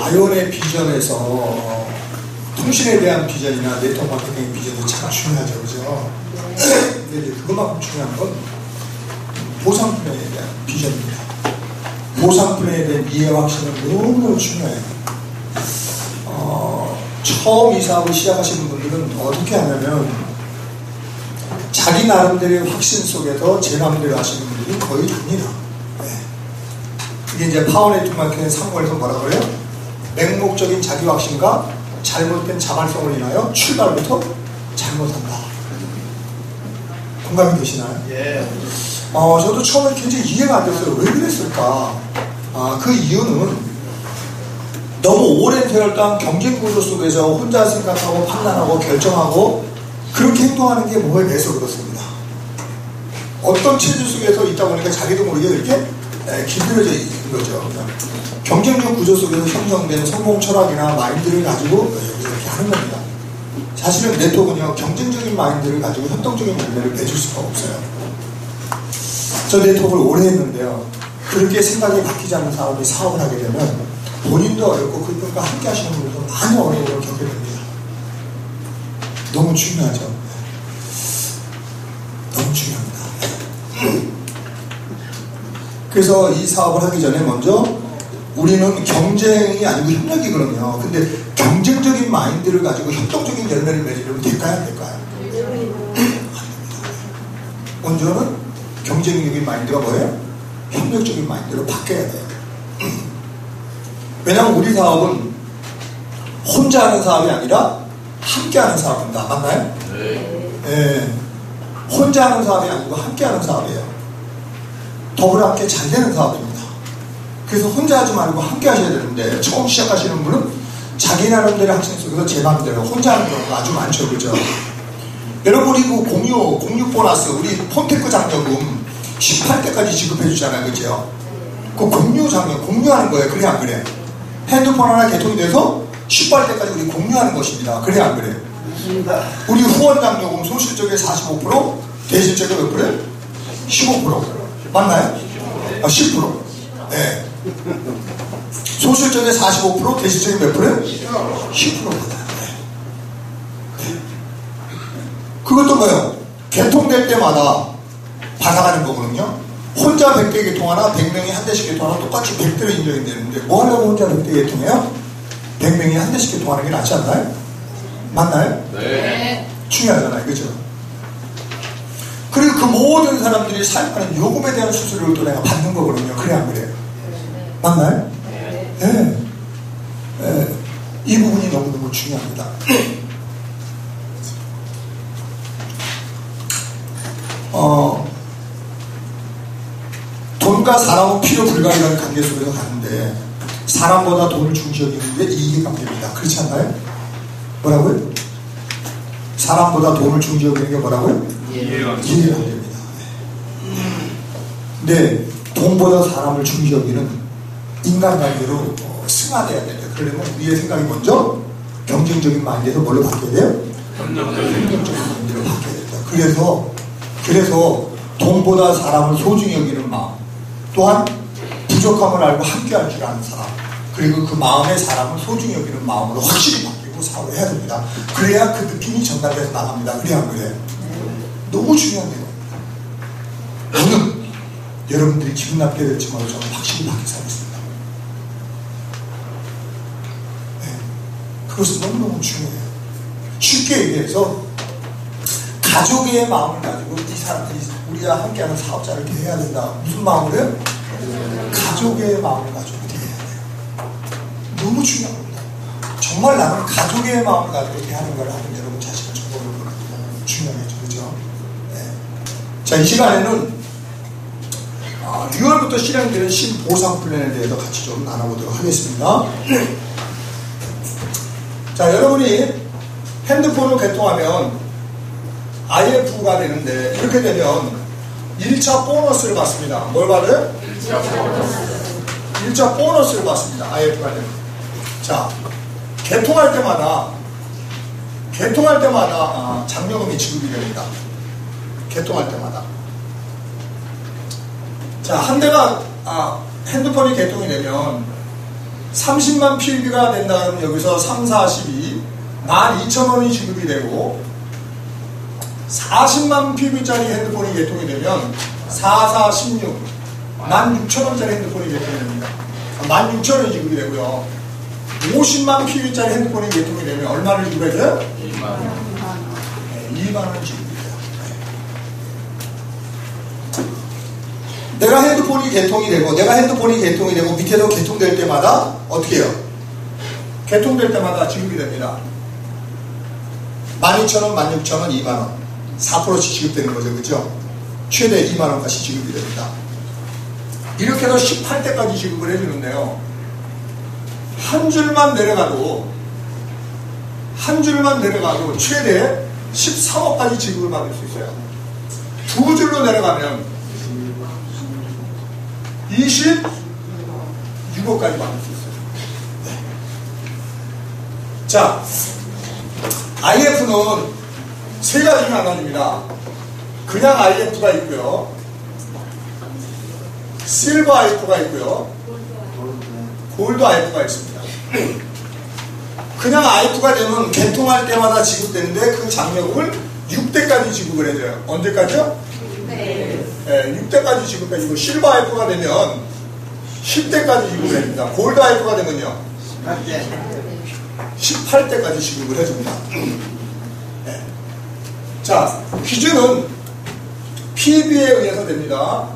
아이온의 비전에서 통신에 대한 비전이나 네트워크 마케팅의 비전이 참 중요하죠, 그죠? 근데 그것만큼 중요한 건 보상 플랜에 대한 비전입니다. 보상 플랜에 대한 이해 확신은 너무너무 중요해요. 처음 이 사업을 시작하시는 분들은 어떻게 하냐면 자기 나름대로의 확신 속에서 제 마음대로 하시는 분들이 거의 됩니다. 네. 이게 이제 파워 네트워크 마케팅의 상고에서 뭐라 그래요? 맹목적인 자기 확신과 잘못된 자발성을 인하여 출발부터 잘못한다. 공감이 되시나요? 예. 저도 처음에 굉장히 이해가 안 됐어요. 왜 그랬을까? 그 이유는 너무 오랜 세월 동안 경쟁 구조 속에서 혼자 생각하고 판단하고 결정하고 그렇게 행동하는 게 몸에 배서 그렇습니다. 어떤 체질 속에서 있다 보니까 자기도 모르게 이렇게 길들여져 있는 거죠. 경쟁력 구조 속에서 형성된 성공 철학이나 마인드를 가지고 이렇게 하는 겁니다. 사실은 네트워크는요, 경쟁적인 마인드를 가지고 협동적인 열매를 맺을 수가 없어요. 저 네트워크를 오래 했는데요, 그렇게 생각이 바뀌지 않는 사람이 사업을 하게 되면 본인도 어렵고 그분과 함께 하시는 분들도 많은 어려움을 겪게 됩니다. 너무 중요하죠. 너무 중요합니다. 그래서 이 사업을 하기 전에 먼저 우리는 경쟁이 아니고 협력이거든요. 근데 경쟁적인 마인드를 가지고 협동적인 열매를 맺으려면 될까요? 안 될까요? 안 됩니다. 먼저는 경쟁적인 마인드가 뭐예요? 협력적인 마인드로 바뀌어야 돼요. 왜냐하면 우리 사업은 혼자 하는 사업이 아니라 함께 하는 사업입니다. 맞나요? 네. 혼자 하는 사업이 아니고 함께 하는 사업이에요. 더불어 함께 잘 되는 사업입니다. 그래서 혼자 하지 말고 함께 하셔야 되는데, 처음 시작하시는 분은 자기 나름대로 학생 속에서 제 마음대로 혼자 하는 경우가 아주 많죠. 그죠? 여러분, 우리 그 공유 보너스, 우리 폰테크 장려금 18대까지 지급해 주잖아요. 그죠? 그 공유 장려, 공유하는 거예요. 그래, 안 그래? 핸드폰 하나 개통이 돼서 18대까지 우리 공유하는 것입니다. 그래, 안 그래? 우리 후원 장려금 소실적의 45%, 대실적의 몇 프로예요? 15%. 맞나요? 10%. 네. 소실적의 45%, 대실적의 몇 프로예요? 10% 받아요. 네. 그것도 뭐예요? 개통될 때마다 받아가는 거거든요. 혼자 100대 개통하나 100명이 한 대씩 개통하나 똑같이 100대로 인정이 되는데 뭐 하려고 혼자 100대 개통해요? 100명이 한 대씩 개통하는 게 낫지 않나요? 맞나요? 네. 중요하잖아요. 그죠? 그리고 그 모든 사람들이 사용하는 요금에 대한 수수료를 또 내가 받는 거거든요. 그래, 안 그래요? 맞나요? 네. 네. 이 부분이 너무너무 중요합니다. 돈과 사람은 필요 불가이라는 관계 속에서 가는데 사람보다 돈을 중시 여기는 게 이해관계입니다. 그렇지 않나요? 뭐라고요? 사람보다 돈을 중시 여기는 게 뭐라고요? 이해관계입니다. 근데 돈보다 사람을 중시 여기는 인간관계로 승화돼야 됩니다. 그러려면 우리의 생각이 먼저 경쟁적인 마인드에서 뭘로 바뀌어야 돼요? 협력적인 마인드로 바뀌어야 됩니다. 그래서 돈보다 사람을 소중히 여기는 마음, 또한 부족함을 알고 함께할 줄 아는 사람, 그리고 그 마음의 사람을 소중히 여기는 마음으로 확실히 바뀌고 사업을 해야 됩니다. 그래야 그 느낌이 전달돼서 나갑니다. 그래야 안 그래요? 너무 중요한 내용입니다. 저는 여러분들이 기분 나쁘게 될지 몰라도 저는 확실히 바뀌어 살겠습니다. 네. 그것은 너무너무 중요해요. 쉽게 얘기해서 가족의 마음을 가지고 이 사람들이 우리가 함께하는 사업자를 대해야 된다. 무슨 마음으로요? 가족의 마음을 가지고 대해야 돼요. 너무 중요한 겁니다. 정말 나는 가족의 마음을 가지고 대하는 걸 하면 여러분 자신을 정보를 보는 중요하겠죠. 그죠? 네. 자, 이 시간에는 6월부터 실행되는 신보상 플랜에 대해서 같이 좀 나눠보도록 하겠습니다. 자, 여러분이 핸드폰을 개통하면 IF가 되는데 이렇게 되면 1차 보너스를 받습니다. 뭘 받아요? 1차 보너스를 받습니다. IF가 되면. 자, 개통할 때마다 장려금이 지급이 됩니다. 개통할 때마다. 자, 한 대가 핸드폰이 개통이 되면 30만 PB가 된다 그러면 여기서 3, 4, 12 12,000원이 지급이 되고 40만 PB짜리 핸드폰이 개통이 되면 4, 4, 16 16,000원짜리 핸드폰이 개통이 됩니다. 16,000원이 지급이 되고요. 50만 PB짜리 핸드폰이 개통이 되면 얼마를 지급해줘요? 2만원. 네, 2만원 지급해요. 내가 핸드폰이 개통이 되고 밑에서 개통될 때마다 어떻게 해요? 개통될 때마다 지급이 됩니다. 12,000원, 16,000원, 2만원 4%씩 지급되는 거죠. 그죠? 최대 2만원까지 지급이 됩니다. 이렇게 해서 18대까지 지급을 해주는데요. 한 줄만 내려가도 최대 13억까지 지급을 받을 수 있어요. 두 줄로 내려가면 26억까지 받을 수 있어요. 네. 자, IF는 세 가지로 나눠집니다. 그냥 IF가 있고요, 실버 IF가 있고요, 골드 IF가 있습니다. 그냥 IF가 되면 개통할 때마다 지급되는데 그 장려금을 6대까지 지급을 해줘요. 언제까지요? 네. 6대까지 지급해주고, 실버 IF가 되면 10대까지 지급을 해줍니다. 골드 IF가 되면요 18대까지 지급을 해줍니다. 네. 자, 기준은 PB에 의해서 됩니다.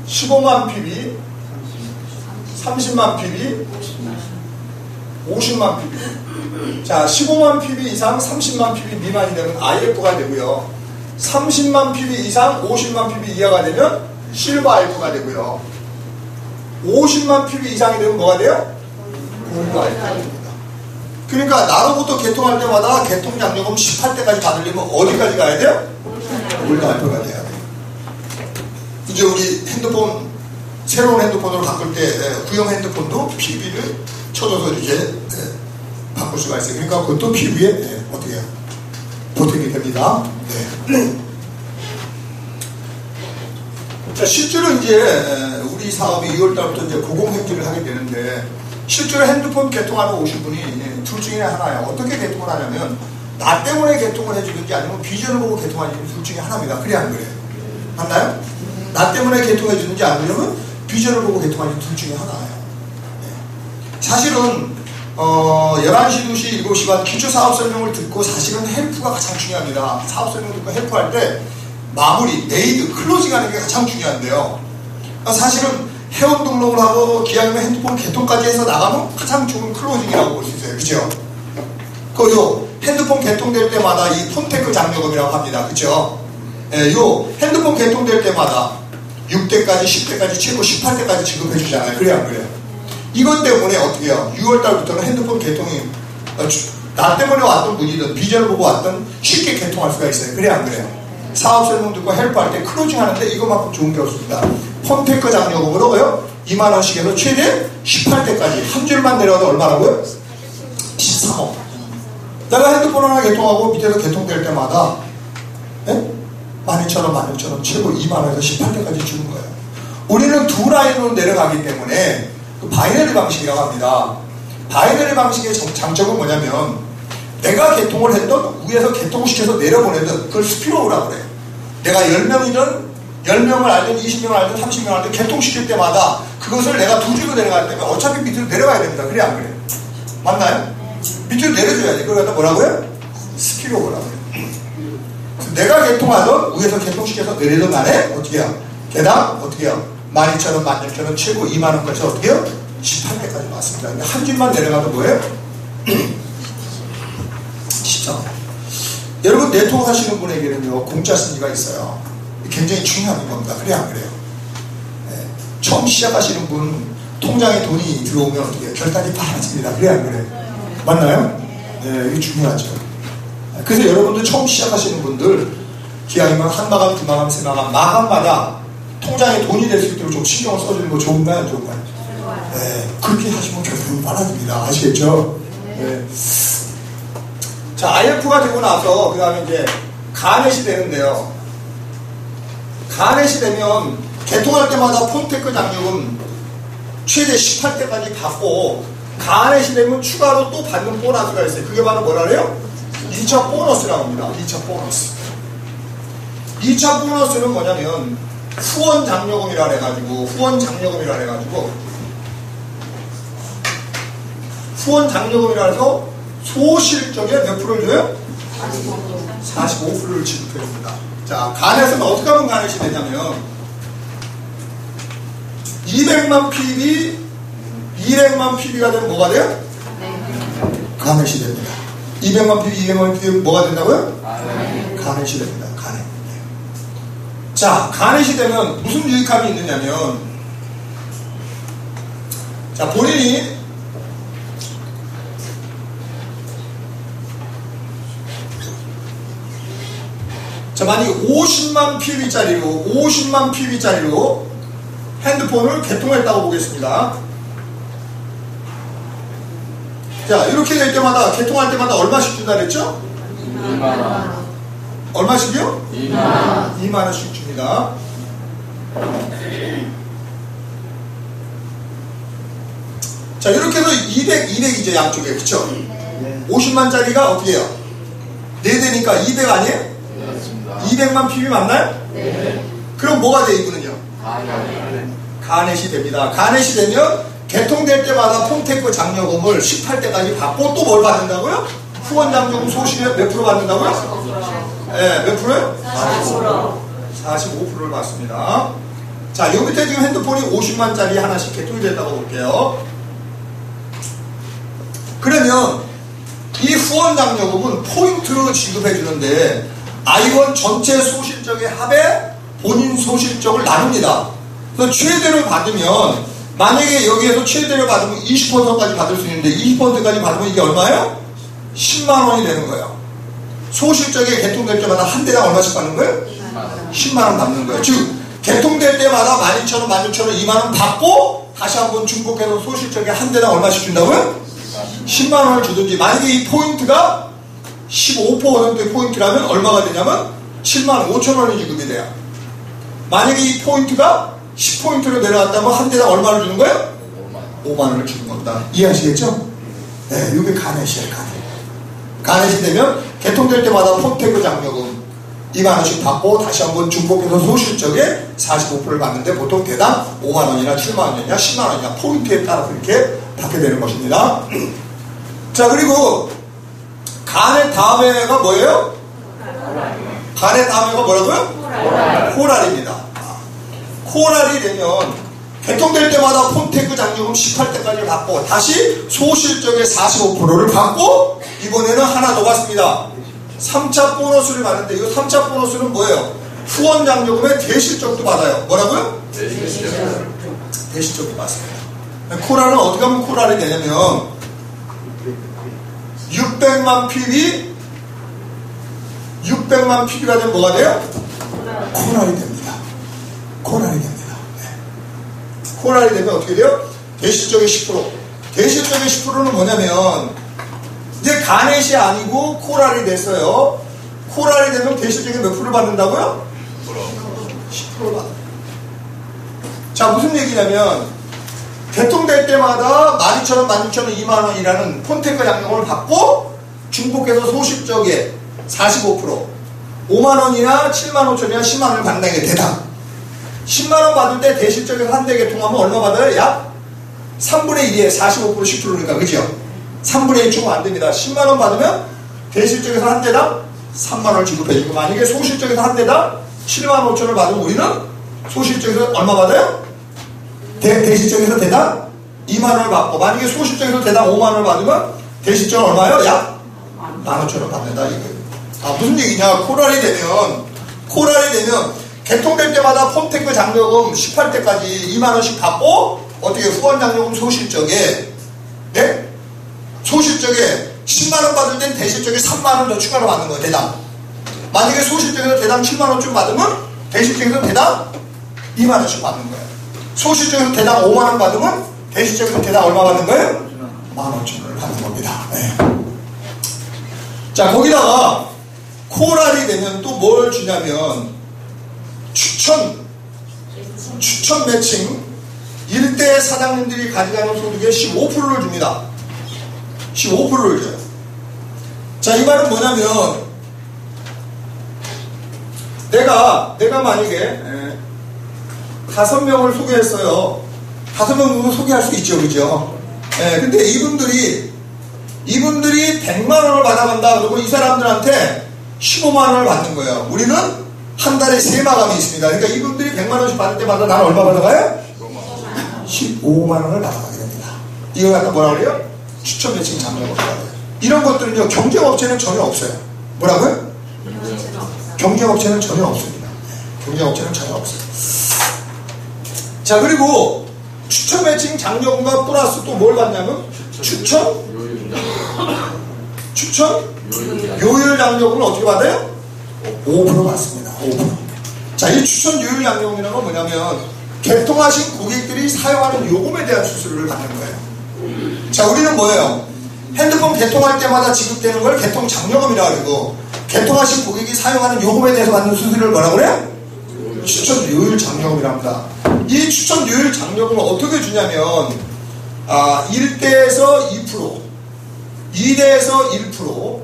15만 PB, 30만 PB, 50만 PB. 자, 15만 PB 이상 30만 PB 미만이 되면 IF가 되고요. 30만 PB 이상 50만 PB 이하가 되면 실버 IF가 되고요. 50만 PB 이상이 되면 뭐가 돼요? 골드 IF가 됩니다. 그러니까 나로부터 개통할 때마다 개통 장려금 18대까지 받으려면 어디까지 가야 돼요? 골드 IF가 돼야 돼요. 이제 우리 핸드폰, 새로운 핸드폰으로 바꿀 때 구형 핸드폰도 PB를 쳐줘서 이제 바꿀 수가 있어요. 그러니까 그것도 PB에 어떻게 해요? 보탬이 됩니다. 네. 자, 실제로 이제 우리 사업이 2월달부터 이제 고공행진을 하게 되는데, 실제로 핸드폰 개통하러 오신 분이 둘 중에 하나예요. 어떻게 개통을 하냐면, 나 때문에 개통을 해주든지 아니면 비전을 보고 개통하는지 둘 중에 하나입니다. 그래 안 그래요? 맞나요? 나 때문에 개통해주든지 아니면 비전을 보고 개통하는지 둘 중에 하나예요. 네. 사실은 11시, 2시, 7시 반 기초 사업 설명을 듣고 사실은 헬프가 가장 중요합니다. 사업 설명 듣고 헬프할 때 마무리, 메이드, 클로징하는 게 가장 중요한데요. 사실은 회원 등록을 하고 기왕이면 핸드폰 개통까지 해서 나가면 가장 좋은 클로징이라고 볼 수 있어요. 그죠? 그리고 핸드폰 개통될 때마다 이 폰테크 장려금이라고 합니다. 그죠? 예, 요 핸드폰 개통될 때마다 6대까지, 10대까지, 최고 18대까지 지급해 주잖아요. 그래요, 안 그래요? 이것 때문에 어떻게 해요? 6월달부터는 핸드폰 개통이 나 때문에 왔던 분이든 비전을 보고 왔던 쉽게 개통할 수가 있어요. 그래 안 그래요? 사업 설명 듣고 헬프할 때 클로징 하는데 이것만큼 좋은 게 없습니다. 폰테크 장려금으로요 2만원씩 해서 최대 18대까지 한 줄만 내려가도 얼마라고요? 13억. 내가 핸드폰 하나 개통하고 밑에서 개통될 때마다 12,000원, 16,000원 최고 2만원에서 18대까지 주는 거예요. 우리는 두 라인으로 내려가기 때문에 바이너리 방식이라고 합니다. 바이너리 방식의 장점은 뭐냐면 내가 개통을 했던 위에서 개통시켜서 내려보내든 그걸 스피로우라고 그래. 내가 10명이든 10명을 알든 20명을 알든 30명을 알든 개통시킬 때마다 그것을 내가 두 줄로 내려가기 때문에 어차피 밑으로 내려가야 됩니다. 그래 안 그래? 맞나요? 밑으로 내려줘야지. 그걸 갖다 뭐라고 해요? 스피로우라고 해요. 내가 개통하던 위에서 개통시켜서 내리던 간에 어떻게 해요? 개당 어떻게 해요? 12,000원, 16,000원, 최고 2만원까지 어떻게 해요? 18대까지 왔습니다. 근데 한 줄만 내려가도 뭐예요? 10점. 여러분 네트워크 하시는 분에게는요 공짜 승리가 있어요. 굉장히 중요한 겁니다. 그래 안 그래요? 네. 처음 시작하시는 분 통장에 돈이 들어오면 어떻게 해요? 결단이 빨라집니다. 그래 안 그래요? 맞나요? 네, 이게 중요하죠. 그래서 여러분들 처음 시작하시는 분들 기왕이면 한 마감, 두 마감, 세 마감, 마감마다 통장에 돈이 될 수 있도록 좀 신경을 써주는 거 좋은가요? 안 좋은가요? 네, 그렇게 하시면 결국은 빨라집니다. 아시겠죠? 네. 자, IF가 되고 나서 그 다음에 이제 가넷이 되는데요. 가넷이 되면 개통할 때마다 폰테크 장려금 최대 18대까지 받고 간넷이 되면 추가로 또 받는 보너스가 있어요. 그게 바로 뭐라 그래요? 2차 보너스라고 합니다. 2차 보너스. 2차 보너스는 뭐냐면 후원 장려금이라 해가지고 후원 장려금이라 해서 소실적에 몇 프로를 줘요? 45%를 지급해줍니다. 자, 간넷은 어떻게 하면 간넷이 되냐면 200만 PB가 되면 뭐가 돼요? 간넷이 됩니다. 200만 PB 뭐가 된다고요? 간넷이 됩니다. 간넷. 자, 간넷이 되면 무슨 유익함이 있느냐면, 자, 본인이 자, 만약에 50만 PB짜리로 핸드폰을 개통했다고 보겠습니다. 자, 이렇게 될 때마다, 개통할 때마다 얼마씩 준다 그랬죠? 2만원. 얼마씩이요? 2만원. 2만원씩 줍니다. 자, 이렇게 해서 200이죠, 양쪽에. 그쵸? 50만짜리가 어떻게 해요? 4대니까 200 아니에요? 200만 PB 맞나요? 네. 그럼 뭐가 돼, 이분은요? 간넷이 됩니다. 간넷이 되면 개통될 때마다 폰테크 장려금을 18대까지 받고 또 뭘 받는다고요? 후원 장려금 소실에 몇 프로 받는다고요? 네, 몇 프로요? 45%를 받습니다. 자, 요 밑에 지금 핸드폰이 50만짜리 하나씩 개통이 됐다고 볼게요. 그러면 이 후원 장려금은 포인트로 지급해 주는데 아이원 전체 소실적의 합에 본인 소실적을 나눕니다. 그래서 최대로 받으면, 만약에 여기에서 최대로 받으면 20%까지 받을 수 있는데 20%까지 받으면 이게 얼마예요? 10만원이 되는 거예요. 소실적에 개통될 때마다 한 대당 얼마씩 받는 거예요? 10만원 받는 거예요. 즉 개통될 때마다 12,000원, 16,000원, 2만원 받고 다시 한번 중복해서 소실적에 한 대당 얼마씩 준다고요? 10만원을 주든지, 만약에 이 포인트가 15%의 포인트라면 얼마가 되냐면 75,000원이 지급이 돼요. 만약에 이 포인트가 10포인트로 내려갔다면 한 대당 얼마를 주는 거예요? 5만원을 주는 겁니다. 이해하시겠죠? 네, 이게 간넷이에요. 간넷이 되면 개통될 때마다 폰테크 장려금 2만원씩 받고 다시 한번 중복해서 소실적에 45%를 받는데 보통 대당 5만원이나 7만원이나 10만원이나 포인트에 따라서 이렇게 받게 되는 것입니다. 자, 그리고 간넷 다음에가 뭐예요? 간넷 다음에가 뭐라고요? 코랄입니다. 코랄이 되면 개통될 때마다 폰테크 장려금 18대까지 받고 다시 소실적의 45%를 받고 이번에는 하나 더 받습니다. 3차 보너스를 받는데, 이거 3차 보너스는 뭐예요? 후원 장려금의 대실적도 받아요. 뭐라고요? 대실적도 받습니다. 코랄은 어떻게 하면 코랄이 되냐면 600만 PB가 되면 뭐가 돼요? 코랄이 됩니다. 코랄이 됩니다. 네. 코랄이 되면 어떻게 돼요? 대실적의 10%. 대실적의 10%는 뭐냐면 이제 간넷이 아니고 코랄이 됐어요. 코랄이 되면 대실적의 몇 프로를 받는다고요? 10% 받아요. 자, 무슨 얘기냐면 개통될 때마다 12,000원, 16,000원, 2만원이라는 폰테크 장려금을 받고 중복해서 소실적의 45%, 5만원이나 75,000원이나 10만원을 받는다는 게 대당. 10만원 받을 때 대실적에서 한 대 개통하면 얼마 받아요? 약 3분의 1이에요. 45% 10%니까, 그죠? 3분의 1 주면 안 됩니다. 10만원 받으면 대실적에서 한 대당 3만원을 지급해주고, 만약에 소실적에서 한 대당 75,000원을 받으면 우리는 소실적에서 얼마 받아요? 대실적에서 대당 2만원을 받고, 만약에 소실적에서 대당 5만원을 받으면 대실적은 얼마예요? 약 15,000원 받는다, 이거예요. 아, 무슨 얘기냐? 코랄이 되면 개통될 때마다 폰테크 장려금 18대까지 2만원씩 받고, 어떻게 후원 장려금 소실적에, 네? 소실적에 10만원 받을 땐 대실적에 3만원 더 추가로 받는 거예요, 대당. 만약에 소실적에서 대당 7만원쯤 받으면 대실적에서 대당 2만원씩 받는 거예요. 소실적에서 대당 5만원 받으면 대실적에서 대당 얼마 받는 거예요? 15,000원을 받는 겁니다. 네. 자, 거기다가 코랄이 되면 또 뭘 주냐면 추천 매칭 일대 사장님들이 가져가는 소득의 15%를 줍니다. 15%를 줘요. 자, 이 말은 뭐냐면 내가 만약에 5명을 소개했어요. 5명을 소개할 수 있죠, 그죠? 근데 이분들이 100만 원을 받아간다 그러고 이 사람들한테 15만 원을 받는 거예요. 우리는 한 달에 3마감이 있습니다. 그러니까 이분들이 100만 원씩 받을 때마다 나는 얼마 받아가요? 15만 원을 받아가게 됩니다. 이거 갖다 뭐라 그래요? 추천 매칭 장려금이라고 해요. 이런 것들은요, 경쟁업체는 전혀 없어요. 뭐라고요? 경쟁업체는 전혀 없습니다. 경쟁업체는 전혀 없어요. 자, 그리고 추천 매칭 장려금과 플러스 또 뭘 받냐면 추천 요율 장려금을 어떻게 받아요? 5% 받습니다. 5%. 자, 이 추천 요율 장려금이라는 건 뭐냐면 개통하신 고객들이 사용하는 요금에 대한 수수료를 받는 거예요. 자, 우리는 뭐예요? 핸드폰 개통할 때마다 지급되는 걸 개통 장려금이라고 그러고, 개통하신 고객이 사용하는 요금에 대해서 받는 수수료를 뭐라고 그래요? 추천 요율 장려금이라고 합니다. 이 추천 요율 장려금을 어떻게 주냐면 1대에서 2%, 2대에서 1%,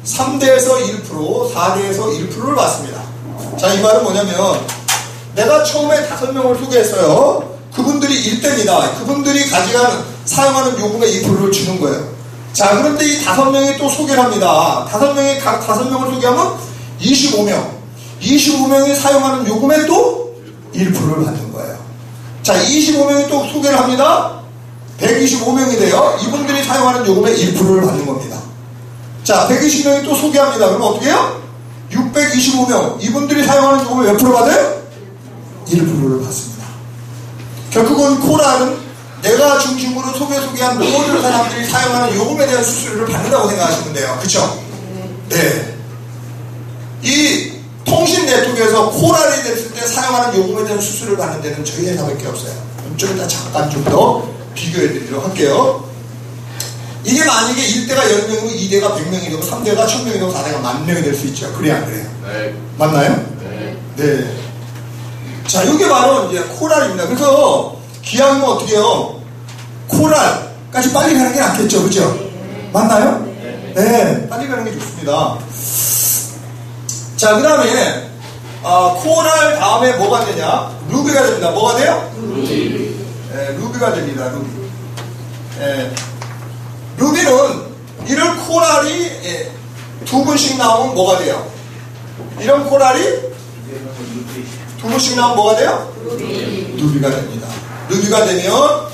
3대에서 1%, 4대에서 1%를 받습니다. 자, 이 말은 뭐냐면 내가 처음에 5명을 소개했어요. 그분들이 1대입니다. 그분들이 사용하는 요금의 2%를 주는 거예요. 자, 그런데 이 5명이 또 소개를 합니다. 5명이 각 5명을 소개하면 25명이 사용하는 요금에 또 1%를 받는 거예요. 자, 25명이 또 소개를 합니다. 125명이 돼요. 이분들이 사용하는 요금의 1%를 받는 겁니다. 자, 120명이 또 소개합니다. 그럼 어떻게 해요? 625명. 이분들이 사용하는 요금의 몇 프로 받아요? 1%를 받습니다. 결국은 코랄은 내가 중심으로 소개한 모든 사람들이 사용하는 요금에 대한 수수료를 받는다고 생각하시면 돼요. 그쵸? 네. 이 통신 네트워크에서 코랄이 됐을 때 사용하는 요금에 대한 수수료를 받는 데는 저희 회사밖에 없어요. 좀 이따 잠깐 좀 더 비교해 드리도록 할게요. 이게 만약에 1대가 10명이고 2대가 100명이 되고 3대가 1000명이 되고 4대가 10,000명이 될 수 있죠. 그래야 안 그래요? 네. 맞나요? 네. 네. 자, 이게 바로 이제 코랄입니다. 그래서 기왕이면 어떻게 해요? 코랄까지 빨리 가는 게 낫겠죠, 그죠? 맞나요? 네, 빨리 가는 게 좋습니다. 자, 그 다음에 코랄 다음에 뭐가 되냐? 루비가 됩니다. 뭐가 돼요? 루비. 네, 루비가 됩니다. 루비. 네. 루비는 이런 코랄이 2번씩 나오면 뭐가 돼요? 이런 코랄이 2번씩 나오면 뭐가 돼요? 루비가 됩니다. 루비가 되면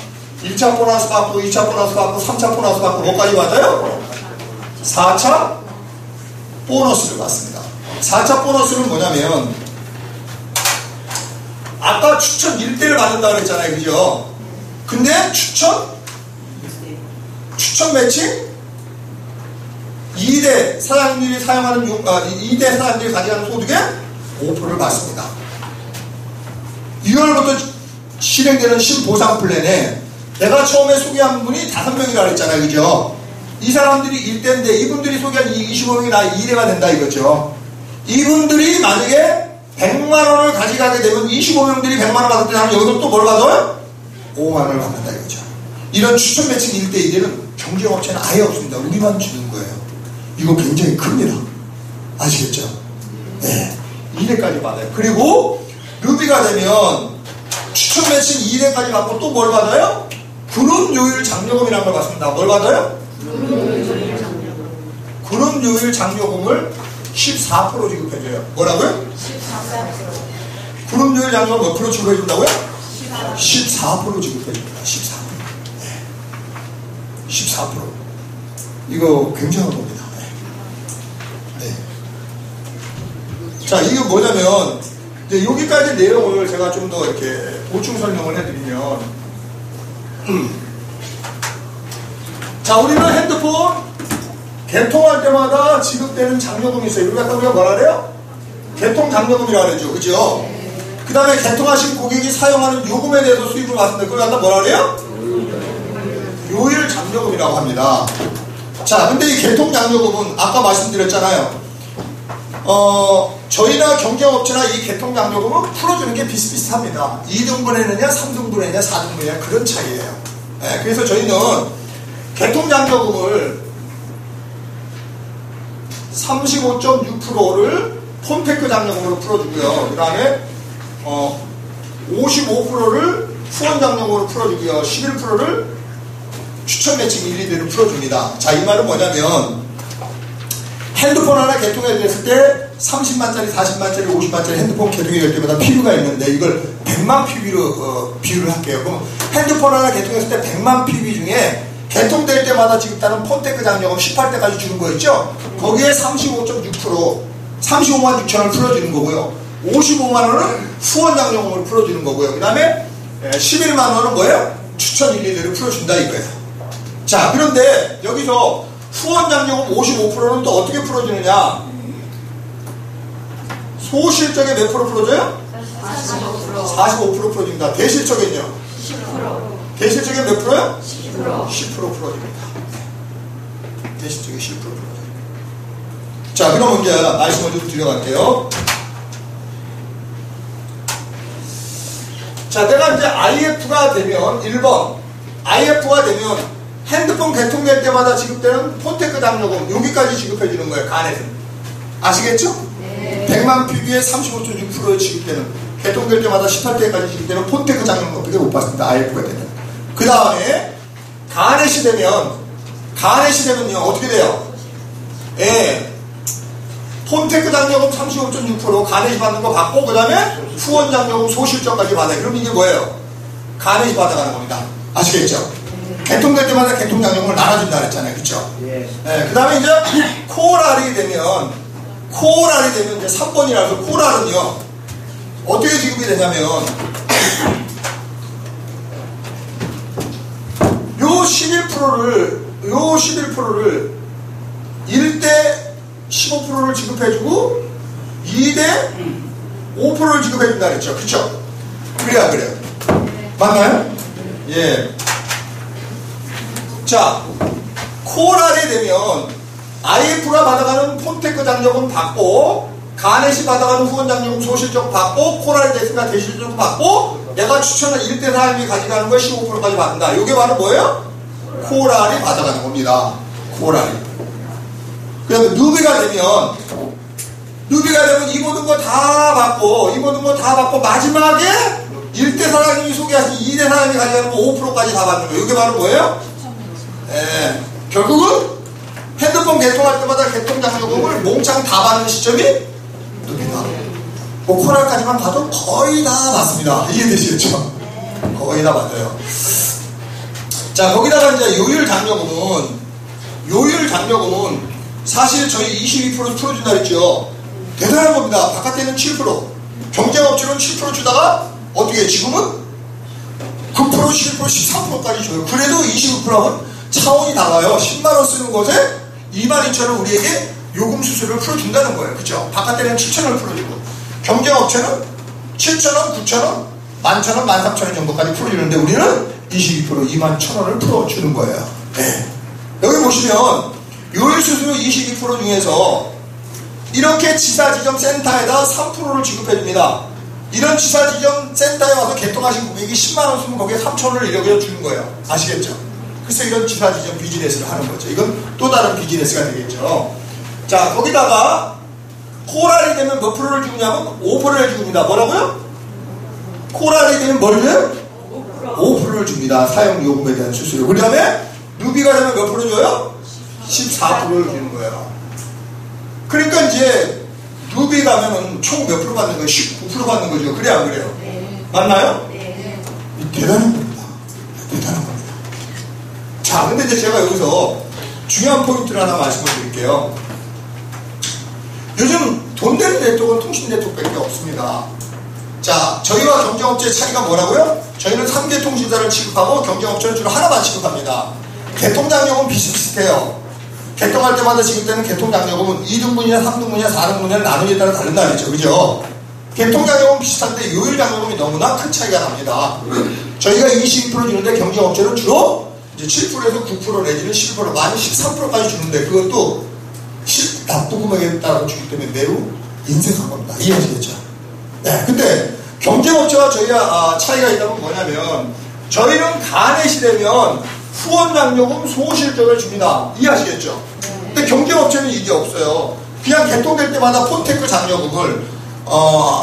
1차 보너스 받고 2차 보너스 받고 3차 보너스 받고 뭐까지 받아요? 4차 보너스를 받습니다. 4차 보너스는 뭐냐면 아까 추천 1대를 받는다고 그랬잖아요, 그죠? 근데 추천 매칭 2대 사장님들이 사용하는 2대 사장님들이 가져가는 소득의 5%를 받습니다. 6월부터 실행되는 신보상 플랜에 내가 처음에 소개한 분이 5명이라고 했잖아요, 그죠? 이 사람들이 1대인데 이분들이 소개한 25명이 나 2대가 된다 이거죠. 이분들이 만약에 100만 원을 가져가게 되면 25명들이 100만 원 받을 때 나는 여기서 또 뭘 받아요? 5만 원을 받는다 이거죠. 이런 추천 매칭 1대 2대는 경쟁업체는 아예 없습니다. 우리만 주는 거예요. 이거 굉장히 큽니다. 아시겠죠? 네, 2대까지 받아요. 그리고 루비가 되면 추천 매칭 2대까지 받고 또 뭘 받아요? 그룹 요율 장려금이라는 걸 받습니다. 뭘 받아요? 그룹 요율 장려금을 14% 지급해줘요. 뭐라고요? 14%. 그룹 요율 장려금 몇 프로 지급해준다고요? 14% 지급해줍니다. 14%. 네. 14%. 이거 굉장한 겁니다. 네. 네. 자, 이게 뭐냐면 이제 여기까지 내용을 제가 좀 더 이렇게 보충 설명을 해드리면 자, 우리는 핸드폰 개통할 때마다 지급되는 장려금이 있어요. 이걸 갖다 우리가 뭐라 그래요? 개통 장려금이라고 그러죠. 그죠? 그 다음에 개통하신 고객이 사용하는 요금에 대해서 수입을 받습니다. 그걸 갖다 뭐라 그래요? 요율 장려금이라고 합니다. 자, 근데 이 개통 장려금은 아까 말씀드렸잖아요. 저희나 경쟁업체나 이 개통장려금은 풀어주는 게 비슷비슷합니다. 2등분의 했느냐 3등분의 했느냐 4등분의 했느냐 그런 차이예요. 네, 그래서 저희는 개통장려금을 35.6%를 폰테크 장려금으로 풀어주고요. 그 다음에 55%를 후원장려금으로 풀어주고요. 11%를 추천 매칭 1, 2대로 풀어줍니다. 자, 이 말은 뭐냐면 핸드폰 하나 개통해 됐을 때 30만짜리, 40만짜리, 50만짜리 핸드폰 개통이 될 때마다 PB가 있는데 이걸 100만 PB로 비유를 할게요. 그럼 핸드폰 하나 개통했을 때 100만 PB 중에 개통될 때마다 지급되는 폰테크 장려금 18대까지 주는 거 있죠? 거기에 35.6% 35만 6천원을 풀어주는 거고요. 55만원은 후원 장려금으로 풀어주는 거고요. 그 다음에 11만원은 뭐예요? 추천 1, 2대를 풀어준다 이거예요. 자, 그런데 여기서 후원 장려금 55%는 또 어떻게 풀어주느냐? 소실적에 몇 프로 풀어줘요? 45% 풀어줍니다. 대실적에는요? 10%. 대실적에 몇 프로요? 10%. 10% 풀어줍니다. 대실적에 10% 풀어줍니다. 자, 그럼 이제 말씀을 좀 드려갈게요. 자, 내가 이제 IF가 되면 1번 IF가 되면 핸드폰 개통될 때마다 지급되는 폰테크 장려금 여기까지 지급해 주는 거예요. 간에서 아시겠죠? 네. 100만 PB에 35.6%에 지급되는 개통될 때마다 18대까지 지급되는 폰테크 장려금밖에 못 받습니다. IF가 되면. 그 다음에 간에시 되면요 어떻게 돼요? 예. 폰테크 장려금 35.6% 간에시 받는 거 받고 그 다음에 후원 장려금 소실적까지 받아요. 그럼 이게 뭐예요? 간에시 받아가는 겁니다. 아시겠죠? 개통될 때마다 개통장려금을 나눠준다 그랬잖아요. 그쵸? 예. 네, 그 다음에 이제 코랄이 되면 이제 3번이라서 코랄은요 어떻게 지급이 되냐면 요 11%를 1대 15%를 지급해주고 2대 5%를 지급해준다 그랬죠. 그쵸? 그래요. 맞나요? 예. 자, 코랄이 되면 IF가 받아가는 폰테크 장려금 받고 가넷이 받아가는 후원 장려금 소실적 받고 코랄이 됐으니까 대실적 받고 내가 추천한 1대 사람이 가져가는 거 15%까지 받는다. 이게 바로 뭐예요? 코랄이 받아가는 겁니다. 코랄이. 그 다음에 누비가 되면 이 모든 거 다 받고 마지막에 1대 사장님이 소개하신 2대 사장님이 가져가는 거 5%까지 다 받는 거예요. 이게 바로 뭐예요? 예, 결국은 핸드폰 개통할 때마다 개통장려금을 몽창 다 받는 시점이 누비다. 뭐 코랄까지만 봐도 거의 다 받습니다. 이해되시겠죠? 거의 다 받아요. 자, 거기다가 이제 요율 장려금은 사실 저희 22% 풀어준다 그랬죠. 대단한 겁니다. 바깥에는 7%, 경쟁업체는 7% 주다가 어떻게 지금은 9%, 11%, 13%까지 줘요. 그래도 29%하면 차원이 나가요. 10만원 쓰는 것에 22,000원 우리에게 요금 수수료를 풀어준다는 거예요. 그쵸? 바깥에는 7,000원을 풀어주고 경쟁업체는 7,000원, 9,000원, 11,000원, 13,000원 정도까지 풀어주는데 우리는 22% 21,000원을 풀어주는 거예요. 네. 여기 보시면 요율수수료 22% 중에서 이렇게 지사지점 센터에다 3%를 지급해줍니다. 이런 지사지점 센터에 와서 개통하신 고객이 10만원 쓰면 거기에 3,000원을 이렇게 주는 거예요. 아시겠죠? 그래서 이런 지사지점 비즈니스를 하는 거죠. 이건 또 다른 비즈니스가 되겠죠. 자, 거기다가 코랄이 되면 몇 프로를 주냐면 5%를 줍니다. 뭐라고요? 코랄이 되면 뭘 줘요? 5%를 줍니다. 사용요금에 대한 수수료. 그 다음에 누비가 되면 몇 프로 줘요? 14%를 주는 거예요. 그러니까 이제 누비 가면은 총 몇 프로 받는 거예요? 19% 받는 거죠. 그래 안 그래요? 네. 맞나요? 네. 대단한 겁니다. 대단한 겁니다. 자, 근데 이제 제가 여기서 중요한 포인트를 하나 말씀을 드릴게요. 요즘 돈 되는 네트워크는 통신 네트워크밖에 없습니다. 자, 저희와 경쟁업체의 차이가 뭐라고요? 저희는 3개 통신사를 취급하고 경쟁업체는 주로 하나만 취급합니다. 개통장려금은 비슷비슷해요. 개통할 때마다 지급되는 개통장려금은 2등분이나 3등분이나 4등분이나 나누기에 따라 다른다 그랬죠. 그죠? 개통장려금은 비슷한데 요율장려금이 너무나 큰 차이가 납니다. 저희가 22% 주는데 경쟁업체는 주로 이제 7%에서 9% 내지는 11%, 많이 13%까지 주는데 그것도 납부금액에 따라 주기 때문에 매우 인색한 겁니다. 이해하시겠죠? 네, 근데 경쟁업체와 저희가 차이가 있다면 뭐냐면 저희는 간넷이 되면 후원장려금 소실적을 줍니다. 이해하시겠죠? 근데 경쟁업체는 이게 없어요. 그냥 개통될 때마다 폰테크 장려금을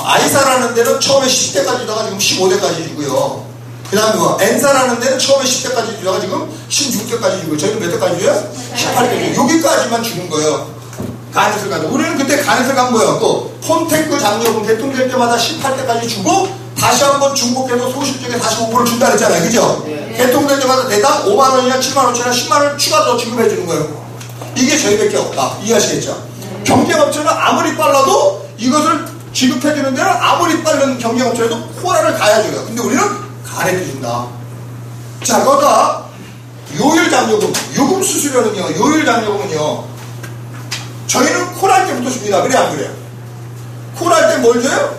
아이사라는 데는 처음에 10대까지 주다가 지금 15대까지 주고요. 그 다음에 엔사라는 데는 처음에 10대까지 주다가 지금 16대까지 주고요. 저희는 몇 대까지 줘요? 18대까지 줘요. 여기까지만 주는 거예요. 간넷을 가지고. 우리는 그때 간넷을 간 거예요. 또 폰테크 장려금 개통될 때마다 18대까지 주고 다시 한번 중복해서 소실적에 다시 5% 준다 그랬잖아요. 그죠? 네. 개통될 때마다 대당 5만원이나 7만원치나 10만원 추가 더 지급해 주는 거예요. 이게 저희밖에 없다. 이해하시겠죠? 네. 경쟁업체는 아무리 빨라도 이것을 지급해 주는 데는 아무리 빠른 경쟁업체라도 코라를 가야줘요. 근데 우리는 간넷 준다. 자, 거기다 요율장려금, 요금 수수료는요, 요율장려금은요, 저희는 콜할 때부터 줍니다. 그래, 안 그래요? 콜할 때 뭘 줘요?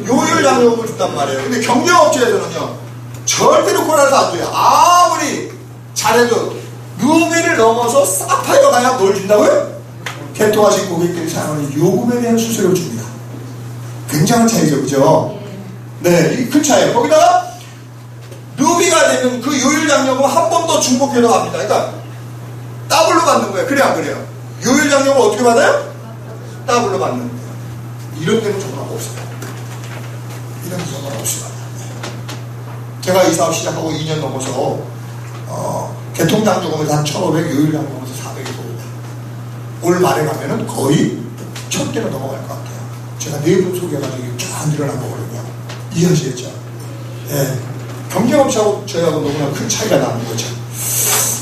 요율장려금을 준단 말이에요. 근데 경쟁업체에서는요, 절대로 콜해서 안 줘요. 아무리 잘해도 루비를 넘어서 사파이어 가야 뭘 준다고요? 개통하신 고객들이 사용하는 요금에 대한 수수료를 줍니다. 굉장한 차이죠, 그죠? 네, 이 큰 차이예요. 거기다가 루비가 되면 그 요율장려금 한 번 더 중복해서 갑니다. 그러니까 더블로 받는 거예요. 그래, 안 그래요? 요율장려금 어떻게 받아요? 더블로 받는 거예요. 이런 데는 정말 없어요. 이런 데는 정말 없어요. 제가 이 사업 시작하고 2년 넘어서 개통장려금에서 한 1,500, 요율장려금에서 400에서 500. 올 말에 가면은 거의 1,000개는 넘어갈 것 같아요. 제가 내부 소개해가지고 쫙 늘어난 거거든요. 이해하시겠죠? 예. 경쟁업체하고 저희하고 너무나 큰 차이가 나는 거죠.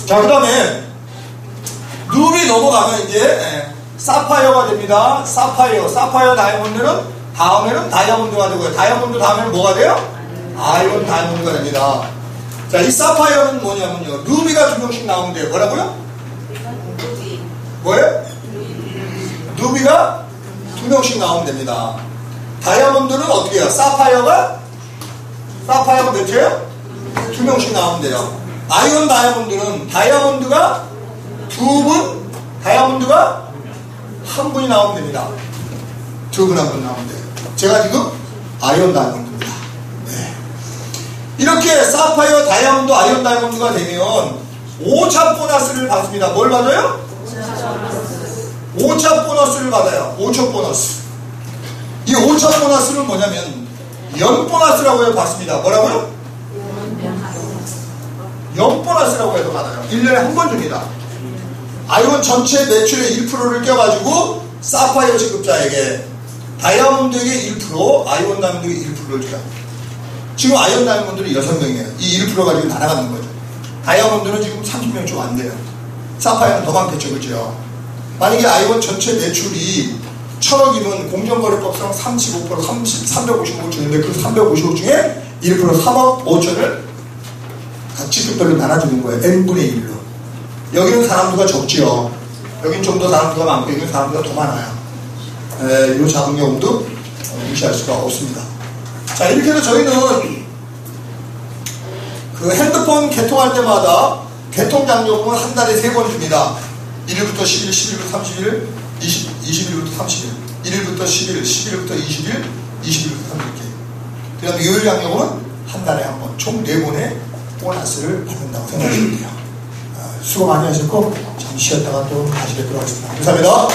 자, 그 다음에 루비 넘어가면 이제 사파이어가 됩니다. 사파이어 다이아몬드는 다음에는 다이아몬드가 되고요. 다이아몬드 다음에는 뭐가 돼요? 아이언 다이아몬드가 됩니다. 자, 이 사파이어는 뭐냐면요, 루비가 2명씩 나오면 돼요. 뭐라고요? 뭐예요? 루비가 2명씩 나오면 됩니다. 다이아몬드는 어떻게 해요? 사파이어가 몇이에요? 2명씩 나오면 돼요. 아이언 다이아몬드는 다이아몬드가 2분, 다이아몬드가 1분이 나오면 됩니다. 2분, 1분 나오면 돼요. 제가 지금 아이언 다이아몬드입니다. 네. 이렇게 사파이어, 다이아몬드, 아이언 다이아몬드가 되면 5차 보너스를 받습니다. 뭘 받아요? 5차 보너스를 받아요. 5차 보너스. 이 5차 보너스는 뭐냐면 연 보너스라고 받습니다. 뭐라고요? 연 보너스라고 해서 받아요. 1년에 한 번 줍니다. 아이온 전체 매출의 1%를 껴가지고 사파이어 지급자에게 다이아몬드에게 1%, 아이온 다이아몬드에게 1%를 줘요. 지금 아이온 다이아몬드는 6명이에요. 이 1% 가지고 날아가는 거죠. 다이아몬드는 지금 30명 좀 안 돼요. 사파이어는 더 많겠죠, 그죠? 만약에 아이온 전체 매출이 1,000억이면 공정거래법상 35%, 355억 주는데 그 355억 중에 1% 3억 5천을 지급별로 나눠주는 거예요. n분의 1로. 여기는 사람수가 적지요. 여긴 좀 더 사람수가 많고 여기는 사람수가 더 많아요. 이 작은 경우도 무시할 수가 없습니다. 자, 이렇게 해서 저희는 그 핸드폰 개통할 때마다 개통장려금은 한 달에 3번 줍니다. 1일부터 10일, 11일부터 30일, 20일부터 30일, 1일부터 10일, 11일부터 20일, 20일부터 30일. 그 다음에 요일장려금은 한 달에 한 번, 총 4번의 보너스를 받는다고 생각하시면 돼요. 수고 많이 하셨고 잠시 쉬었다가 또 다시 뵙도록 하겠습니다. 감사합니다.